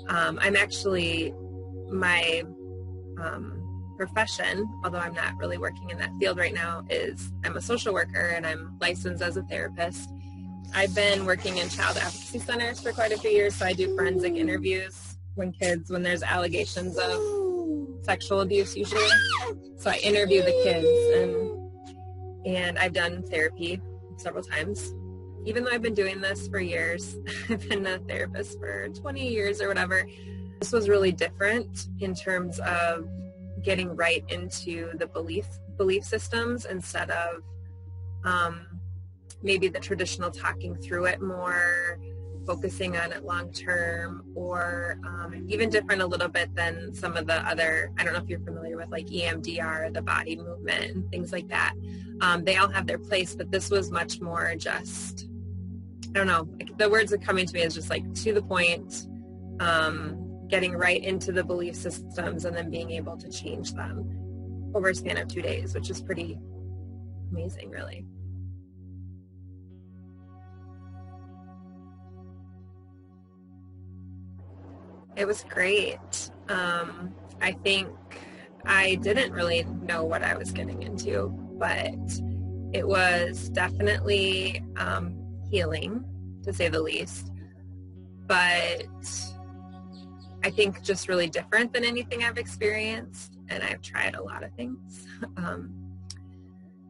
I'm actually, my profession, although I'm not really working in that field right now, is I'm a social worker and I'm licensed as a therapist. I've been working in child advocacy centers for quite a few years, so I do forensic interviews when there's allegations of sexual abuse usually. So I interview the kids, and I've done therapy several times. Even though I've been doing this for years, I've been a therapist for 20 years or whatever, this was really different in terms of getting right into the belief systems instead of maybe the traditional talking through it more, focusing on it long term, or even different a little bit than some of the other, I don't know if you're familiar with like EMDR, the body movement and things like that. They all have their place, but this was much more just, I don't know, the words that coming to me is just like to the point, getting right into the belief systems and then being able to change them over a span of 2 days, which is pretty amazing, really. It was great. I think I didn't really know what I was getting into, but it was definitely healing, to say the least. But I think just really different than anything I've experienced, and I've tried a lot of things.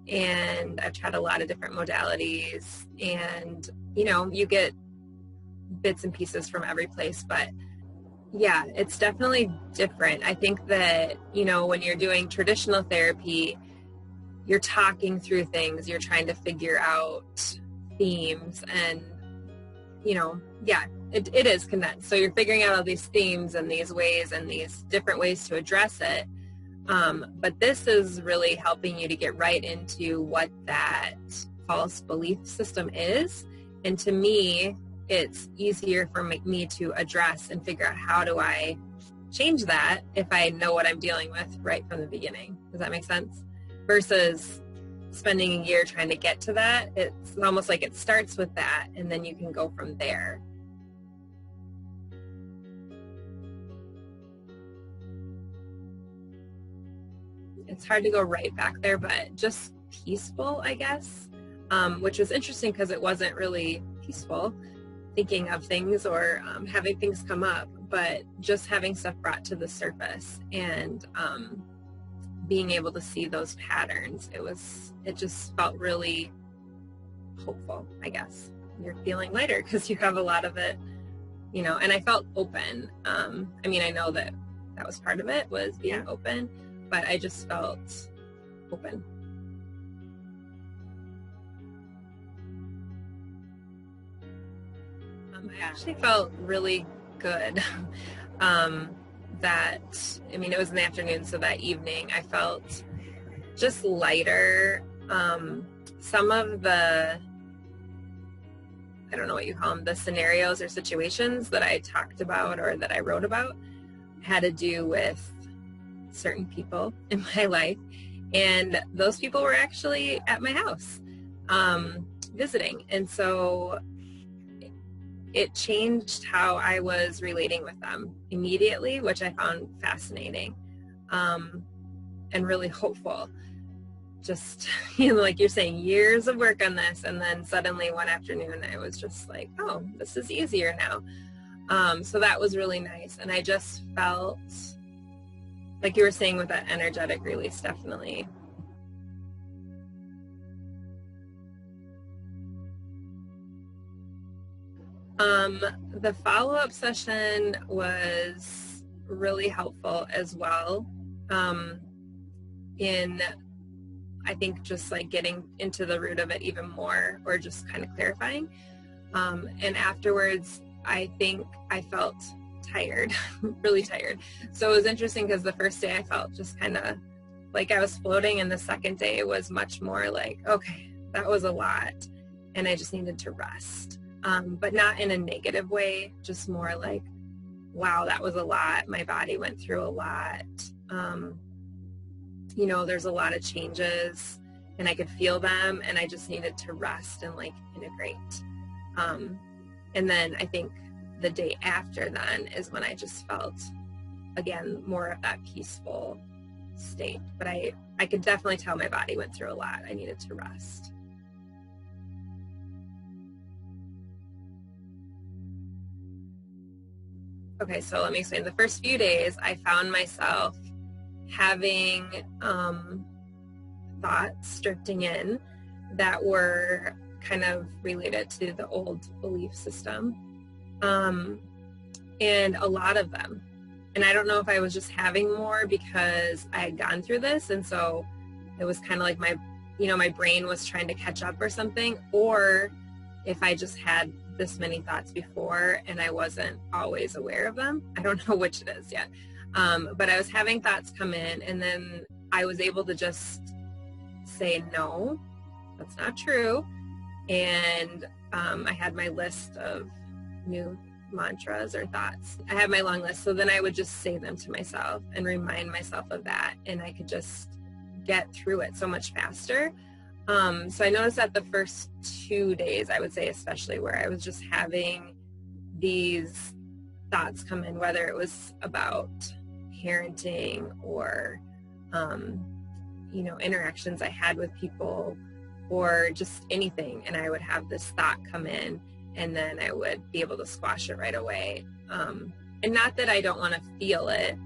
And I've tried a lot of different modalities, and, you know, you get bits and pieces from every place, but yeah, it's definitely different. I think that, you know, when you're doing traditional therapy, you're talking through things, you're trying to figure out themes, and, you know, yeah, it is condensed. So you're figuring out all these themes and these ways and these different ways to address it. But this is really helping you to get right into what that false belief system is. And to me, it's easier for me to address and figure out how do I change that if I know what I'm dealing with right from the beginning. Does that make sense? Versus spending a year trying to get to that. It's almost like it starts with that and then you can go from there. It's hard to go right back there, but just peaceful, I guess, which was interesting because it wasn't really peaceful thinking of things or having things come up, but just having stuff brought to the surface and being able to see those patterns, it just felt really hopeful, I guess. You're feeling lighter because you have a lot of it, you know, and I felt open. I mean, I know that was part of it, was being open, but I just felt open. I actually felt really good that, I mean, it was in the afternoon, so that evening I felt just lighter. Some of the, I don't know what you call them, the scenarios or situations that I talked about or that I wrote about had to do with certain people in my life, and those people were actually at my house visiting, and so it changed how I was relating with them immediately, which I found fascinating and really hopeful. Just, you know, like you're saying, years of work on this, and then suddenly one afternoon I was just like, oh, this is easier now. So that was really nice, and I just felt like you were saying with that energetic release, definitely. The follow-up session was really helpful as well, in, I think, just like getting into the root of it even more, or just kind of clarifying. And afterwards, I think I felt tired, really tired. So it was interesting because the first day I felt just kind of like I was floating, and the second day was much more like, okay, that was a lot, and I just needed to rest. But not in a negative way, just more like, wow, that was a lot. My body went through a lot. You know, there's a lot of changes, and I could feel them, and I just needed to rest and like integrate. And then I think the day after then is when I just felt, again, more of that peaceful state. But I could definitely tell my body went through a lot. I needed to rest. Okay, so let me explain. The first few days, I found myself having thoughts drifting in that were kind of related to the old belief system, and a lot of them. And I don't know if I was just having more because I had gone through this, and so it was kind of like my brain was trying to catch up or something, or if I just had this many thoughts before and I wasn't always aware of them. I don't know which it is yet. But I was having thoughts come in, and then I was able to just say, no, that's not true. And I had my list of new mantras or thoughts. I had my long list. So then I would just say them to myself and remind myself of that. And I could just get through it so much faster. So I noticed that the first 2 days, I would say especially, where I was just having these thoughts come in, whether it was about parenting or, interactions I had with people or just anything. And I would have this thought come in, and then I would be able to squash it right away. And not that I don't want to feel it,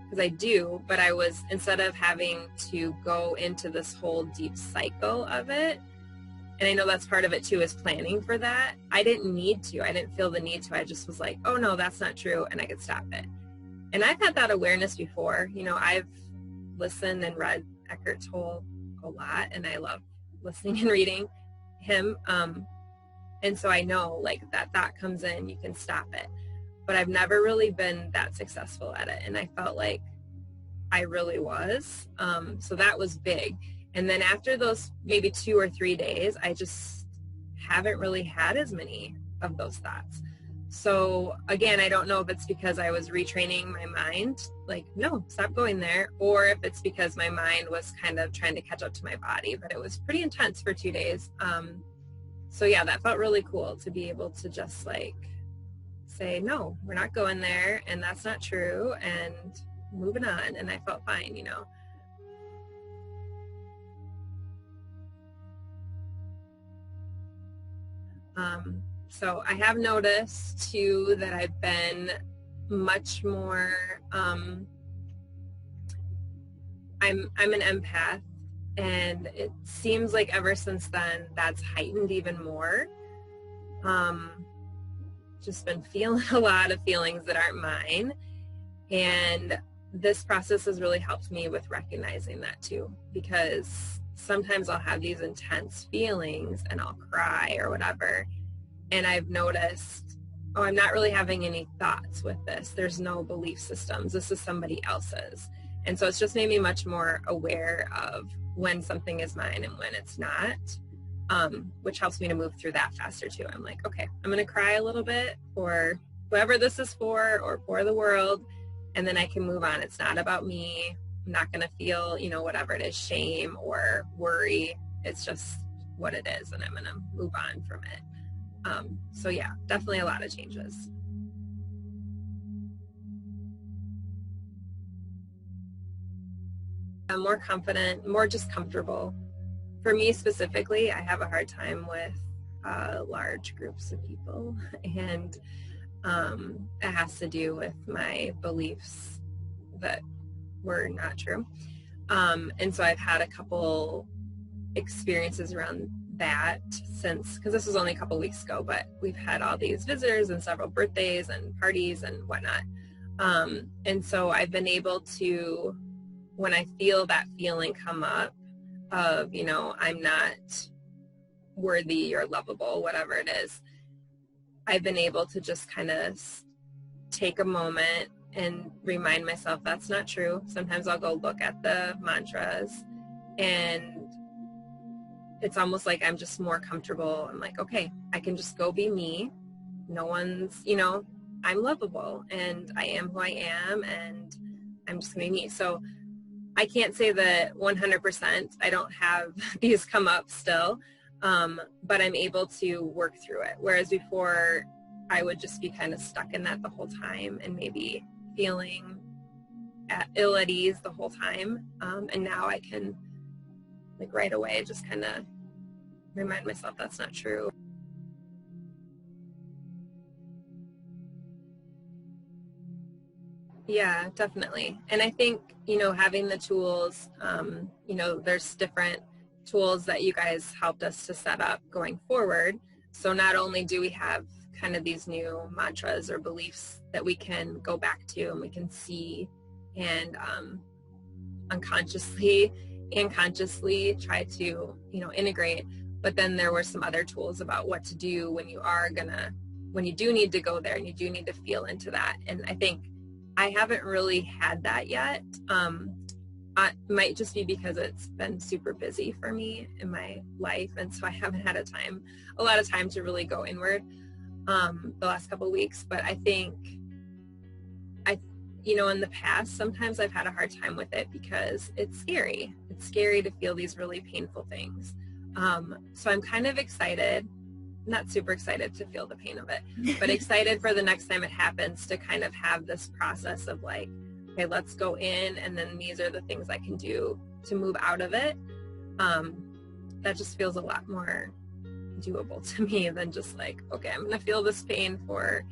because I do, but I was, instead of having to go into this whole deep cycle of it, and I know that's part of it too, is planning for that. I didn't need to. I didn't feel the need to. I just was like, oh no, that's not true, and I could stop it. And I've had that awareness before. I've listened and read Eckhart Tolle a lot, and I love listening and reading him. And so I know, like, that thought comes in, you can stop it. But I've never really been that successful at it. And I felt like I really was. So that was big. And then after those maybe 2 or 3 days, I just haven't really had as many of those thoughts. So again, I don't know if it's because I was retraining my mind, like, no, stop going there, or if it's because my mind was kind of trying to catch up to my body. But it was pretty intense for 2 days. So yeah, that felt really cool to be able to just like say, no, we're not going there, and that's not true, and moving on. And I felt fine, So I have noticed too that I've been much more, I'm an empath, and it seems like ever since then that's heightened even more. Just been feeling a lot of feelings that aren't mine, and this process has really helped me with recognizing that too, because sometimes I'll have these intense feelings and I'll cry or whatever, and I've noticed, oh, I'm not really having any thoughts with this. There's no belief systems. This is somebody else's. And so it's just made me much more aware of when something is mine and when it's not. Which helps me to move through that faster too. I'm like, okay, I'm going to cry a little bit for whoever this is for, or for the world, and then I can move on. It's not about me. I'm not going to feel, whatever it is, shame or worry. It's just what it is, and I'm going to move on from it. So yeah, definitely a lot of changes. I'm more confident, more just comfortable. For me specifically, I have a hard time with large groups of people, and it has to do with my beliefs that were not true. And so I've had a couple experiences around that since, because this was only a couple weeks ago, but we've had all these visitors and several birthdays and parties and whatnot. And so I've been able to, when I feel that feeling come up of, I'm not worthy or lovable, whatever it is, I've been able to just kind of take a moment and remind myself that's not true. Sometimes I'll go look at the mantras, and it's almost like I'm just more comfortable. I'm like, okay, I can just go be me. No one's, I'm lovable, and I am who I am, and I'm just going to be me. So I can't say that 100%. I don't have these come up still, but I'm able to work through it. Whereas before, I would just be kind of stuck in that the whole time and maybe feeling ill at ease the whole time. And now I can, like, right away just kind of remind myself that's not true. Yeah, definitely. And I think, having the tools, there's different tools that you guys helped us to set up going forward. So not only do we have kind of these new mantras or beliefs that we can go back to and we can see and unconsciously and consciously try to, integrate, but then there were some other tools about what to do when you do need to go there and you do need to feel into that. And I think I haven't really had that yet. It might just be because it's been super busy for me in my life, and so I haven't had a lot of time to really go inward the last couple of weeks. But I think in the past, sometimes I've had a hard time with it because it's scary. It's scary to feel these really painful things. So I'm kind of excited, not super excited to feel the pain of it, but excited for the next time it happens to kind of have this process of like, okay, let's go in, and then these are the things I can do to move out of it. That just feels a lot more doable to me than just like, okay, I'm going to feel this pain for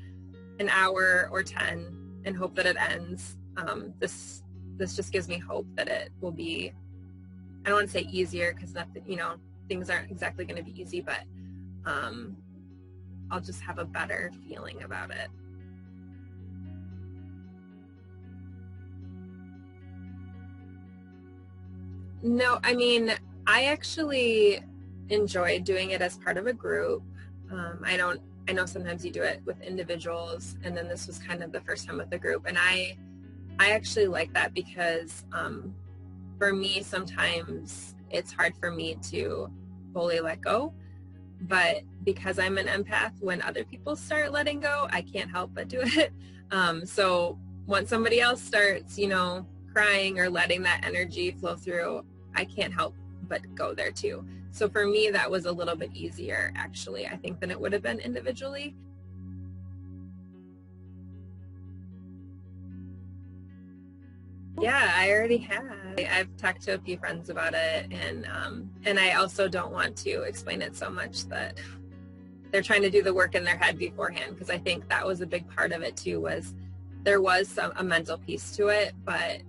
an hour or 10 and hope that it ends. This just gives me hope that it will be, I don't want to say easier, because things aren't exactly going to be easy, but I'll just have a better feeling about it. No, I mean, I actually enjoy doing it as part of a group. I know sometimes you do it with individuals, and then this was kind of the first time with the group. And I actually like that because for me, sometimes it's hard for me to fully let go. But because I'm an empath, when other people start letting go, I can't help but do it. So once somebody else starts, crying or letting that energy flow through, I can't help but go there too. So for me, that was a little bit easier, actually, I think, than it would have been individually. Yeah, I already have. I've talked to a few friends about it, and I also don't want to explain it so much that they're trying to do the work in their head beforehand, because I think that was a big part of it too, was there was a mental piece to it, but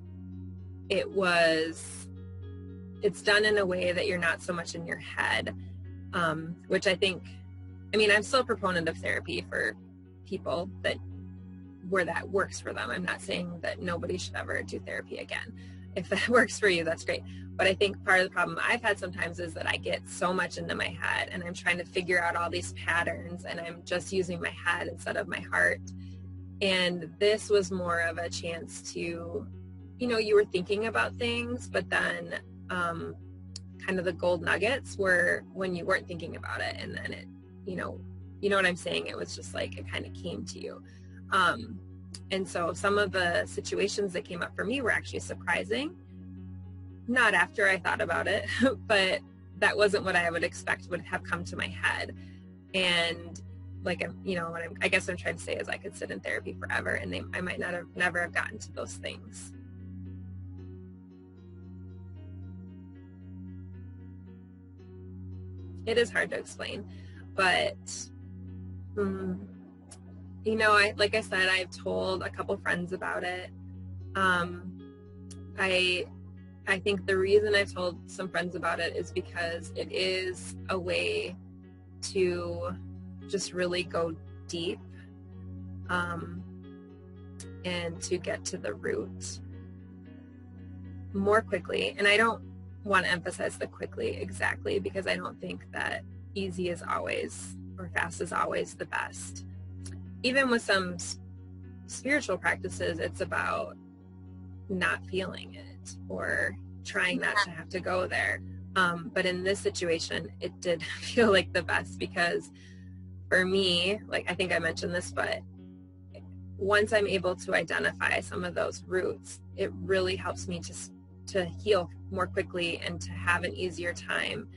it's done in a way that you're not so much in your head, which I think, I'm still a proponent of therapy for people where that works for them. I'm not saying that nobody should ever do therapy again. If that works for you, that's great. But I think part of the problem I've had sometimes is that I get so much into my head, and I'm trying to figure out all these patterns, and I'm just using my head instead of my heart. And this was more of a chance to, you were thinking about things, but then kind of the gold nuggets were when you weren't thinking about it, and then it, you know what I'm saying? It was just like it kind of came to you. And so some of the situations that came up for me were actually surprising. Not after I thought about it, but that wasn't what I would expect would have come to my head. And like, what I guess I'm trying to say is I could sit in therapy forever, and I might never have gotten to those things. It is hard to explain, but like I said, I've told a couple friends about it. I think the reason I've told some friends about it is because it is a way to just really go deep, and to get to the root more quickly. And I don't want to emphasize the quickly exactly, because I don't think that easy is always, or fast is always, the best. Even with some spiritual practices, it's about not feeling it or trying not to have to go there. But in this situation, it did feel like the best, because for me, like I think I mentioned this, but once I'm able to identify some of those roots, it really helps me to heal more quickly and to have an easier time,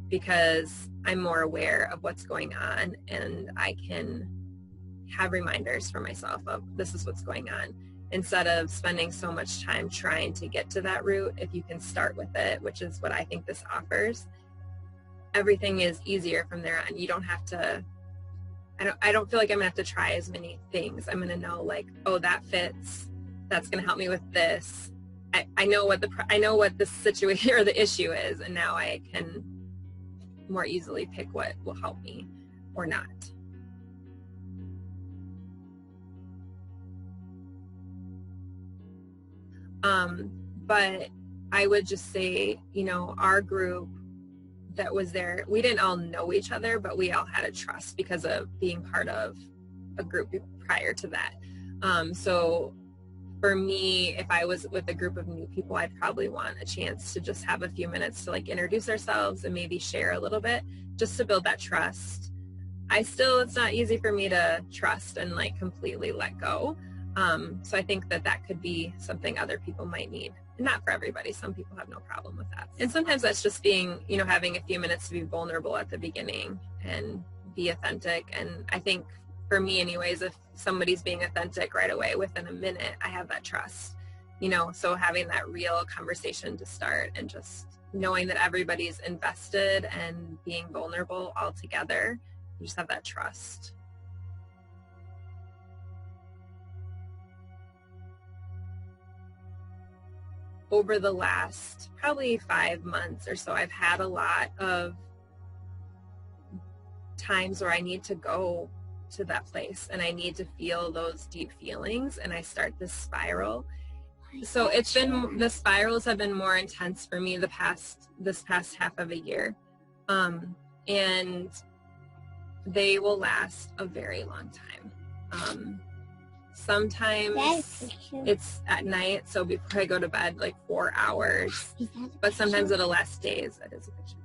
because I'm more aware of what's going on, and I can have reminders for myself of this is what's going on, instead of spending so much time trying to get to that root. If you can start with it, which is what I think this offers, everything is easier from there on. You don't have to, I don't feel like I'm gonna have to try as many things. I'm gonna know, like, oh, that fits, that's gonna help me with this. I know what the situation or the issue is, and now I can more easily pick what will help me or not. But I would just say, you know, our group that was there, we didn't all know each other, but we all had a trust because of being part of a group prior to that. So for me, if I was with a group of new people, I'd probably want a chance to just have a few minutes to like introduce ourselves and maybe share a little bit, just to build that trust. It's not easy for me to trust and like completely let go. So I think that could be something other people might need. Not for everybody. Some people have no problem with that. And sometimes that's just being, you know, having a few minutes to be vulnerable at the beginning and be authentic. And I think for me anyways, if somebody's being authentic right away within a minute, I have that trust, you know, so having that real conversation to start and just knowing that everybody's invested and being vulnerable all together, you just have that trust. Over the last probably 5 months or so, I've had a lot of times where I need to go to that place and I need to feel those deep feelings, and I start this spiral. So the spirals have been more intense for me this past half of a year. And they will last a very long time. Sometimes it's at night, so before I go to bed, like 4 hours, but sometimes it'll last days. That is a picture.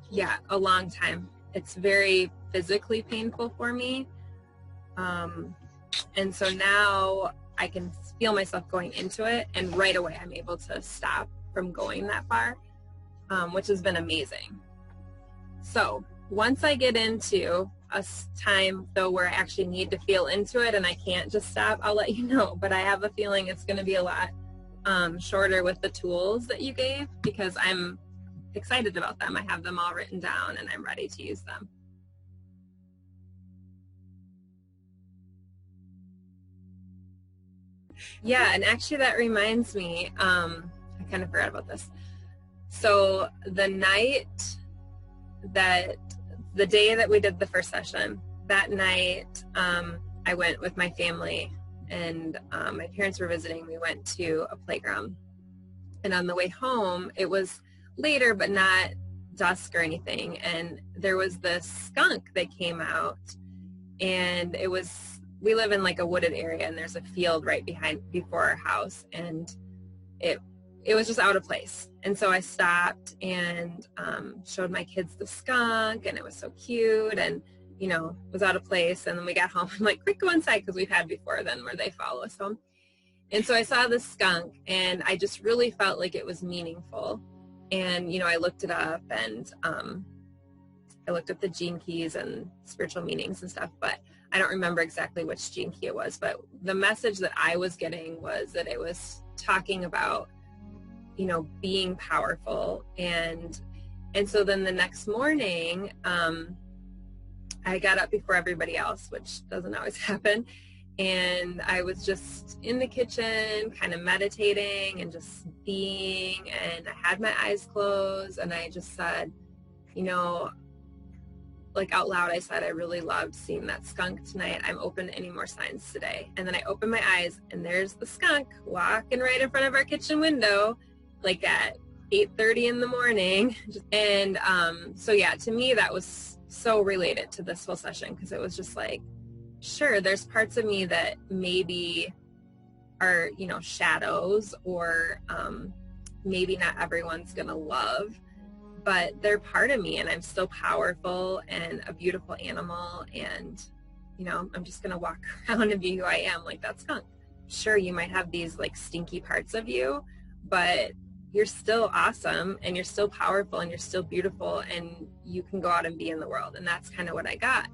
Yeah, a long time. It's very physically painful for me. And so now I can feel myself going into it, and right away I'm able to stop from going that far, which has been amazing. So once I get into a time though where I actually need to feel into it and I can't just stop, I'll let you know. But I have a feeling it's going to be a lot shorter with the tools that you gave, because I'm excited about them. I have them all written down and I'm ready to use them. Yeah, and actually that reminds me, I kind of forgot about this. So the day that we did the first session, that night I went with my family, and my parents were visiting. We went to a playground, and on the way home, it was later but not dusk or anything, and there was this skunk that came out, and we live in like a wooded area, and there's a field right before our house, and it was just out of place. And so I stopped and showed my kids the skunk, and it was so cute, and, you know, was out of place. And then we got home, I'm like, quick, go inside, because we've had before then where they follow us home. And so I saw the skunk, and I just really felt like it was meaningful. And, you know, I looked it up, and I looked up the gene keys and spiritual meanings and stuff, but I don't remember exactly which gene key it was. But the message that I was getting was that it was talking about, you know, being powerful. And so then the next morning, I got up before everybody else, which doesn't always happen. And I was just in the kitchen, kind of meditating and just being, and I had my eyes closed, and I just said, you know, like out loud, I said, I really loved seeing that skunk tonight. I'm open to any more signs today. And then I opened my eyes, and there's the skunk walking right in front of our kitchen window, like at 8:30 in the morning. And so yeah, to me that was so related to this whole session, because it was just like, sure, there's parts of me that maybe are, you know, shadows, or maybe not everyone's gonna love, but they're part of me, and I'm still powerful and a beautiful animal, and, you know, I'm just gonna walk around and be who I am, like that skunk. Sure, you might have these like stinky parts of you, but you're still awesome, and you're still powerful, and you're still beautiful, and you can go out and be in the world. And that's kind of what I got.